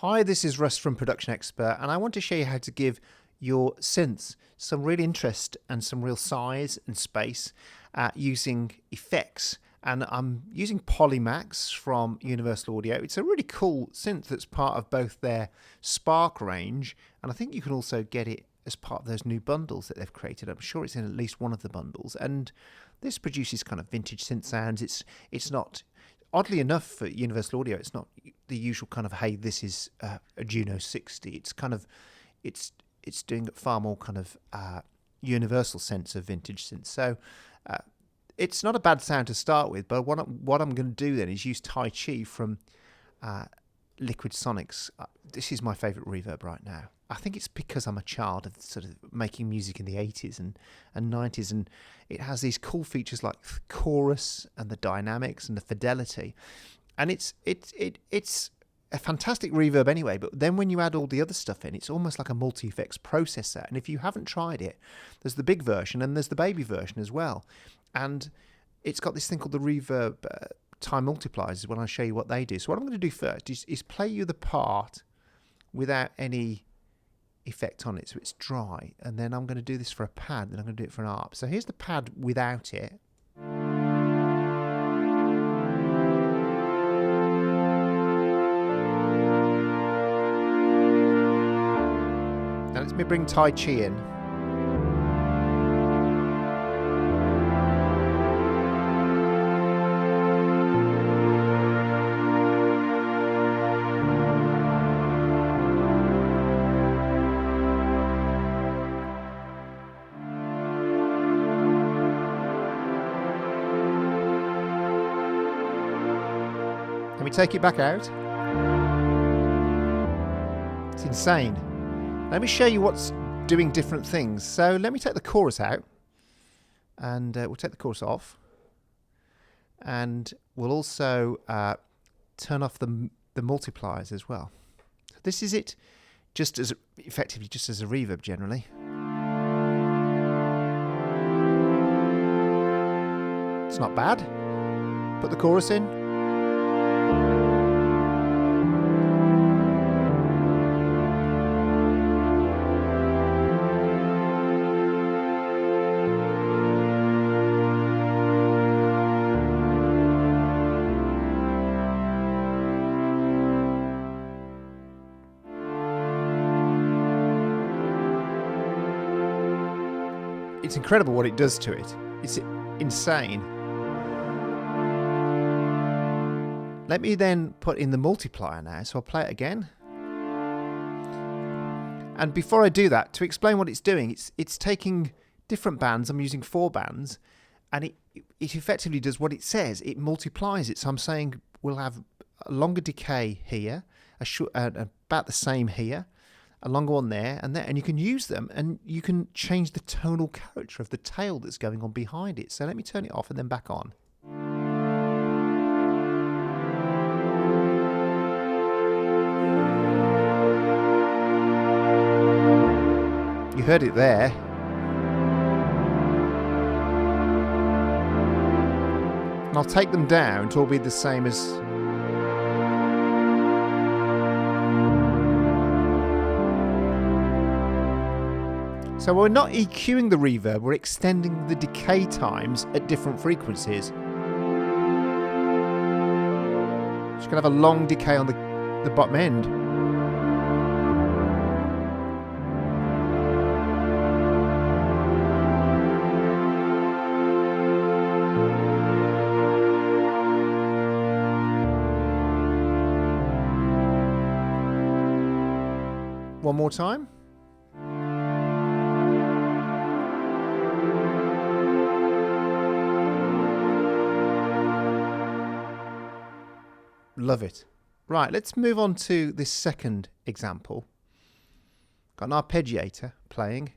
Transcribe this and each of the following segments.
Hi, this is Russ from Production Expert, and I want to show you how to give your synths some real interest and some real size and space using effects. And I'm using Polymax from Universal Audio. It's a really cool synth that's part of both their Spark range, and I think you can also get it as part of those new bundles that they've created. I'm sure it's in at least one of the bundles, and this produces kind of vintage synth sounds. It's not, oddly enough, for Universal Audio, it's not the usual kind of, hey, this is a Juno 60. It's kind of, it's doing a far more kind of universal sense of vintage synth. So it's not a bad sound to start with, but what I'm going to do then is use Tai Chi from LiquidSonics. This is my favourite reverb right now. I think it's because I'm a child of sort of making music in the 80s and 90s, and it has these cool features like the chorus and the dynamics and the fidelity, and it's a fantastic reverb anyway. But then when you add all the other stuff in, it's almost like a multi-effects processor. And if you haven't tried it, there's the big version and there's the baby version as well, and it's got this thing called the reverb time multipliers when I show you what they do. So what I'm going to do first is play you the part without any effect on it, so it's dry, and then I'm going to do this for a pad, then I'm going to do it for an ARP. So here's the pad without it. Now let me bring Tai Chi in. Let me take it back out. It's insane. Let me show you what's doing different things. So let me take the chorus out, and we'll take the chorus off, and we'll also turn off the multipliers as well. So this is it, just as effectively just as a reverb generally. It's not bad. Put the chorus in. It's incredible what it does to it. It's insane. Let me then put in the multiplier now, so I'll play it again. And before I do that, to explain what it's doing, it's taking different bands. I'm using 4 bands, and it effectively does what it says. It multiplies it. So I'm saying we'll have a longer decay here, about the same here, a longer one there, and you can use them, and you can change the tonal character of the tail that's going on behind it. So let me turn it off and then back on. You heard it there. And I'll take them down to all be the same as... So we're not EQing the reverb, we're extending the decay times at different frequencies. Just gonna have a long decay on the bottom end. One more time. Love it. Right, let's move on to this second example. Got an arpeggiator playing.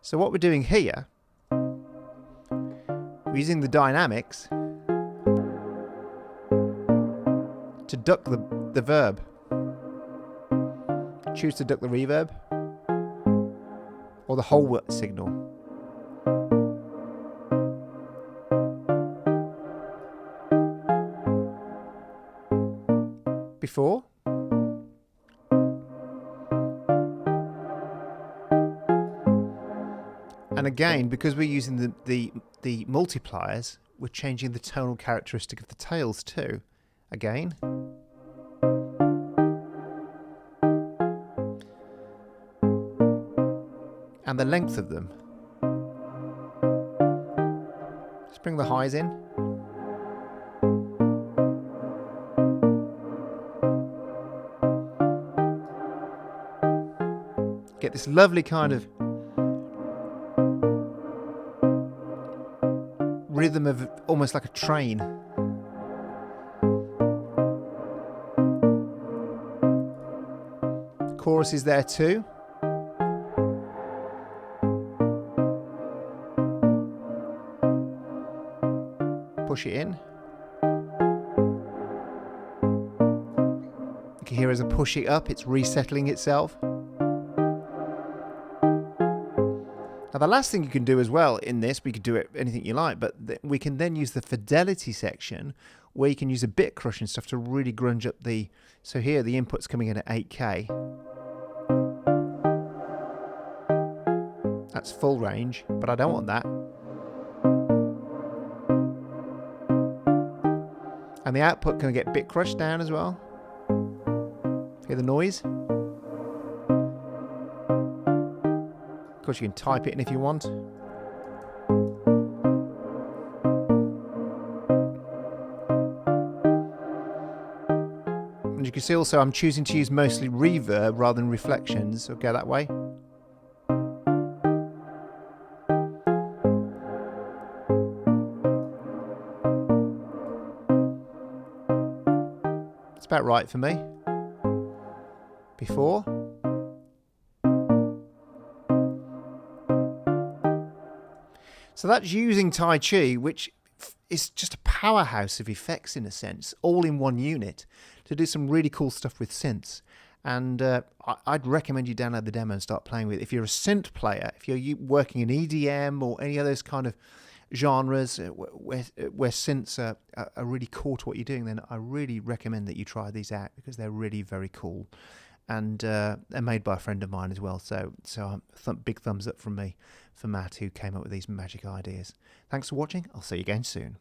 So what we're doing here, we're using the dynamics to duck the verb. Choose to duck the reverb or the whole signal. Before. And again, because we're using the multipliers, we're changing the tonal characteristic of the tails too. Again. And the length of them. Let's bring the highs in. Get this lovely kind of rhythm of almost like a train. The chorus is there too. Push it in. You can hear as I push it up, it's resettling itself. Now the last thing you can do as well in this, we could do it anything you like, but we can then use the fidelity section where you can use a bit crush and stuff to really grunge up the... So here the input's coming in at 8K. That's full range, but I don't want that. And the output can get bit crushed down as well. Hear the noise? Of course you can type it in if you want. And you can see also I'm choosing to use mostly reverb rather than reflections. So go that way. It's about right for me. Before. So that's using Tai Chi, which is just a powerhouse of effects in a sense, all in one unit, to do some really cool stuff with synths. And I'd recommend you download the demo and start playing with it. If you're a synth player, if you're working in EDM or any of those kind of genres where synths are really core to what you're doing, then I really recommend that you try these out because they're really very cool. And they're made by a friend of mine as well. So big thumbs up from me for Matt, who came up with these magic ideas. Thanks for watching. I'll see you again soon.